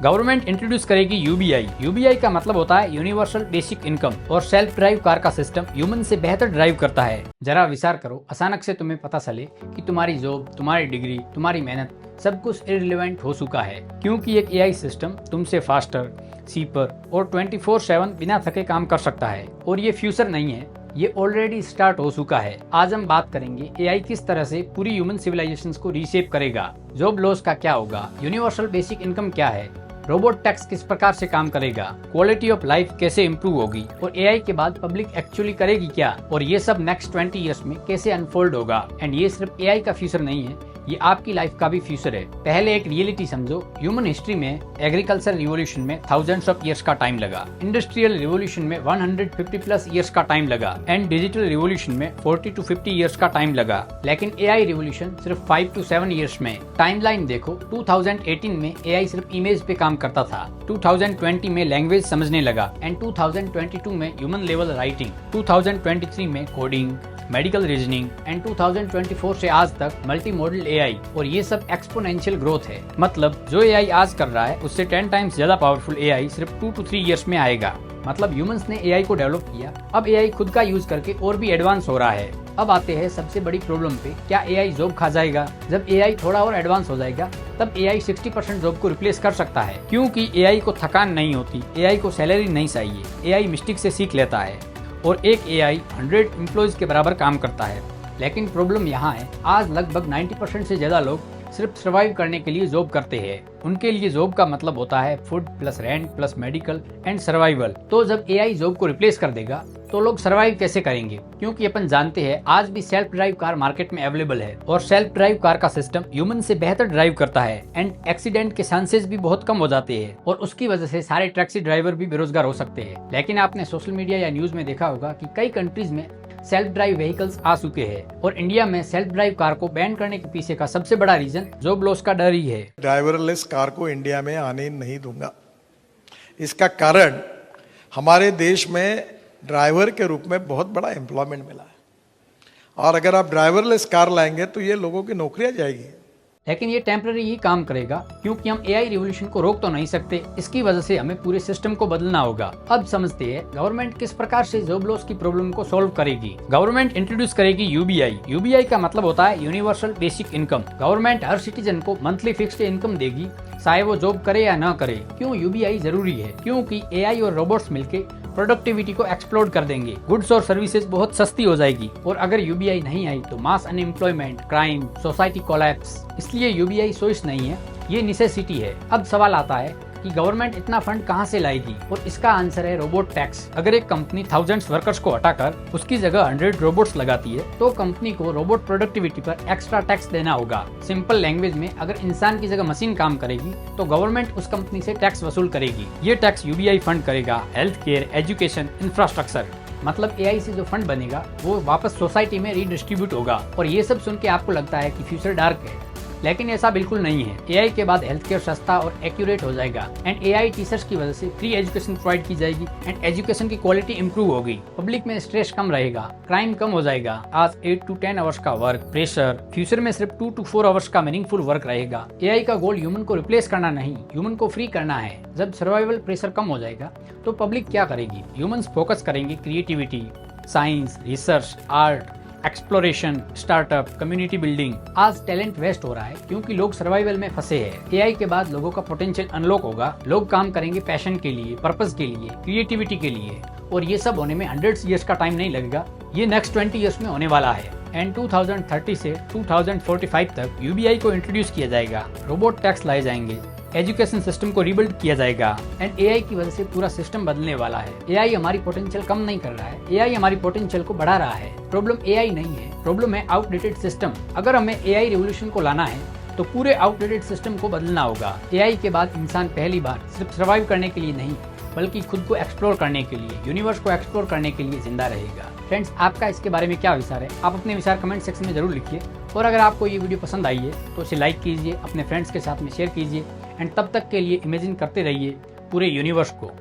Government introduce करेगी UBI. UBI का मतलब होता है यूनिवर्सल बेसिक इनकम और सेल्फ ड्राइव कार का सिस्टम ह्यूमन से बेहतर ड्राइव करता है। जरा विचार करो, अचानक से तुम्हें पता चले कि तुम्हारी जॉब, तुम्हारी डिग्री, तुम्हारी मेहनत सब कुछ इररिलेवेंट हो चुका है, क्योंकि एक एआई सिस्टम तुमसे फास्टर, चीपर और 24/7 बिना थके काम कर सकता है। और ये फ्यूचर नहीं है, ये ऑलरेडी स्टार्ट हो चुका है। आज हम बात करेंगे एआई किस तरह से पूरी ह्यूमन सिविलाइजेशन को रीशेप करेगा, जॉब लॉस का क्या होगा, यूनिवर्सल बेसिक इनकम क्या है, रोबोट टैक्स किस प्रकार से काम करेगा, क्वालिटी ऑफ लाइफ कैसे इंप्रूव होगी और एआई के बाद पब्लिक एक्चुअली करेगी क्या, और ये सब नेक्स्ट 20 इयर्स में कैसे अनफोल्ड होगा। एंड ये सिर्फ एआई का फ्यूचर नहीं है, ये आपकी लाइफ का भी फ्यूचर है। पहले एक रियलिटी समझो, ह्यूमन हिस्ट्री में एग्रीकल्चर रिवॉल्यूशन में थाउजेंड्स ऑफ इयर्स का टाइम लगा, इंडस्ट्रियल रिवॉल्यूशन में 150 प्लस इयर्स का टाइम लगा एंड डिजिटल रिवॉल्यूशन में 40 to 50 इयर्स का टाइम लगा। लेकिन एआई रिवॉल्यूशन सिर्फ 5 to 7 इयर्स में। टाइमलाइन देखो, 2018 में एआई सिर्फ इमेज पे काम करता था, 2020 में लैंग्वेज समझने लगा एंड 2022 में ह्यूमन लेवल राइटिंग, 2023 में कोडिंग, मेडिकल रीजनिंग एंड 2024 से आज तक मल्टी मॉडल एआई। और ये सब एक्सपोनेंशियल ग्रोथ है। मतलब जो एआई आज कर रहा है उससे 10 टाइम्स ज्यादा पावरफुल एआई सिर्फ 2 to 3 इयर्स में आएगा। मतलब ह्यूमंस ने एआई को डेवलप किया, अब एआई खुद का यूज करके और भी एडवांस हो रहा है। अब आते हैं सबसे बड़ी प्रॉब्लम पे, क्या एआई जॉब खा जाएगा? जब एआई थोड़ा और एडवांस हो जाएगा तब एआई 60% जॉब को रिप्लेस कर सकता है, क्योंकि एआई को थकान नहीं होती, एआई को सैलरी नहीं चाहिए, एआई मिस्टेक से सीख लेता है और एक एआई 100 एम्प्लॉयज के बराबर काम करता है। लेकिन प्रॉब्लम यहाँ है, आज लगभग 90% से ज्यादा लोग सिर्फ सर्वाइव करने के लिए जॉब करते हैं। उनके लिए जॉब का मतलब होता है food plus rent plus medical and survival. तो जब एआई जॉब को रिप्लेस कर देगा तो लोग सर्वाइव कैसे करेंगे? क्योंकि अपन जानते हैं आज भी सेल्फ ड्राइव कार मार्केट में अवेलेबल है और सेल्फ ड्राइव कार का सिस्टम ह्यूमन से बेहतर ड्राइव करता है एंड एक्सीडेंट के चांसेस भी बहुत कम हो जाते हैं और उसकी वजह से सारे टैक्सी ड्राइवर भी बेरोजगार हो सकते हैं। लेकिन आपने सोशल मीडिया या न्यूज में देखा होगा कि कई कंट्रीज में सेल्फ ड्राइव व्हीकल्स आ चुके हैं और इंडिया में सेल्फ ड्राइव कार को बैन करने के पीछे का सबसे बड़ा रीजन जॉब लॉस का डर ही है। ड्राइवरलेस कार को इंडिया में आने नहीं दूंगा। इसका कारण हमारे देश में ड्राइवर के रूप में बहुत बड़ा एम्प्लॉयमेंट मिला है और अगर आप ड्राइवरलेस कार लाएंगे तो ये लोगों की नौकरियां जाएगी। लेकिन ये टेम्पररी ही काम करेगा, क्योंकि हम एआई रिवॉल्यूशन को रोक तो नहीं सकते। इसकी वजह से हमें पूरे सिस्टम को बदलना होगा। अब समझते हैं गवर्नमेंट किस प्रकार से जॉब लॉस की प्रॉब्लम को सॉल्व करेगी। गवर्नमेंट इंट्रोड्यूस करेगी यूबीआई। यूबीआई का मतलब होता है यूनिवर्सल बेसिक इनकम। गवर्नमेंट हर सिटीजन को मंथली फिक्स्ड इनकम देगी, चाहे वो जॉब करे या न करे। क्यों यूबीआई जरूरी है? क्योंकि एआई और रोबोट्स मिलके प्रोडक्टिविटी को एक्सप्लोड कर देंगे, गुड्स और सर्विसेज बहुत सस्ती हो जाएगी। और अगर यूबीआई नहीं आई तो मास अनएम्प्लॉयमेंट, क्राइम, सोसाइटी कोलैप्स। इसलिए यूबीआई चॉइस नहीं है, ये नेसेसिटी है। अब सवाल आता है कि गवर्नमेंट इतना फंड कहां से लाएगी, और इसका आंसर है रोबोट टैक्स। अगर एक कंपनी थाउजेंड्स वर्कर्स को हटाकर उसकी जगह 100 रोबोट्स लगाती है तो कंपनी को रोबोट प्रोडक्टिविटी पर एक्स्ट्रा टैक्स देना होगा। सिंपल लैंग्वेज में, अगर इंसान की जगह मशीन काम करेगी तो गवर्नमेंट उस कंपनी से टैक्स वसूल करेगी। ये टैक्स यूबीआई फंड करेगा हेल्थ केयर, एजुकेशन, इंफ्रास्ट्रक्चर। मतलब एआई से जो फंड बनेगा वो वापस सोसाइटी में रीडिस्ट्रीब्यूट होगा। और ये सब सुन के आपको लगता है कि फ्यूचर डार्क है, लेकिन ऐसा बिल्कुल नहीं है। एआई के बाद हेल्थ केयर सस्ता और एक्यूरेट हो जाएगा एंड एआई टीचर्स की वजह से फ्री एजुकेशन प्रोवाइड की जाएगी एंड एजुकेशन की क्वालिटी इंप्रूव होगी। पब्लिक में स्ट्रेस कम रहेगा, क्राइम कम हो जाएगा। आज 8 to 10 आवर्स का वर्क प्रेशर फ्यूचर में सिर्फ 2 to 4 आवर्स का मीनिंगफुल वर्क रहेगा। एआई का गोल ह्यूमन को रिप्लेस करना नहीं, ह्यूमन को फ्री करना है। जब सर्वाइवल प्रेशर कम हो जाएगा तो पब्लिक क्या करेगी? ह्यूमंस फोकस करेंगे creativity, science, research, art, exploration, startup, community building. आज टैलेंट वेस्ट हो रहा है क्योंकि लोग सर्वाइवल में फंसे हैं। एआई के बाद लोगों का पोटेंशियल अनलॉक होगा। लोग काम करेंगे पैशन के लिए, पर्पस के लिए, क्रिएटिविटी के लिए। और ये सब होने में 100 इयर्स का टाइम नहीं लगेगा, ये नेक्स्ट 20 इयर्स में होने वाला है। एंड 2030 से 2045 तक यूबीआई को इंट्रोड्यूस किया जाएगा, रोबोट टैक्स लाए जाएंगे, एजुकेशन सिस्टम को रिबिल्ड किया जाएगा एंड एआई की वजह से पूरा सिस्टम बदलने वाला है। एआई हमारी पोटेंशियल कम नहीं कर रहा है, एआई हमारी पोटेंशियल को बढ़ा रहा है। प्रॉब्लम एआई नहीं है, प्रॉब्लम है आउटडेटेड सिस्टम। अगर हमें एआई रिवॉल्यूशन को लाना है तो पूरे आउटडेटेड सिस्टम को बदलना होगा। एआई के बाद इंसान पहली बार सिर्फ सर्वाइव करने के लिए नहीं, बल्कि खुद को एक्सप्लोर करने के लिए, यूनिवर्स को एक्सप्लोर करने के लिए जिंदा रहेगा। फ्रेंड्स, आपका इसके बारे में क्या विचार है? आप अपने विचार कमेंट सेक्शन में जरूर लिखिए। और अगर आपको ये वीडियो पसंद आई है तो इसे लाइक कीजिए, अपने फ्रेंड्स के साथ में शेयर कीजिए एंड तब तक के लिए इमेजिन करते रहिए पूरे यूनिवर्स को।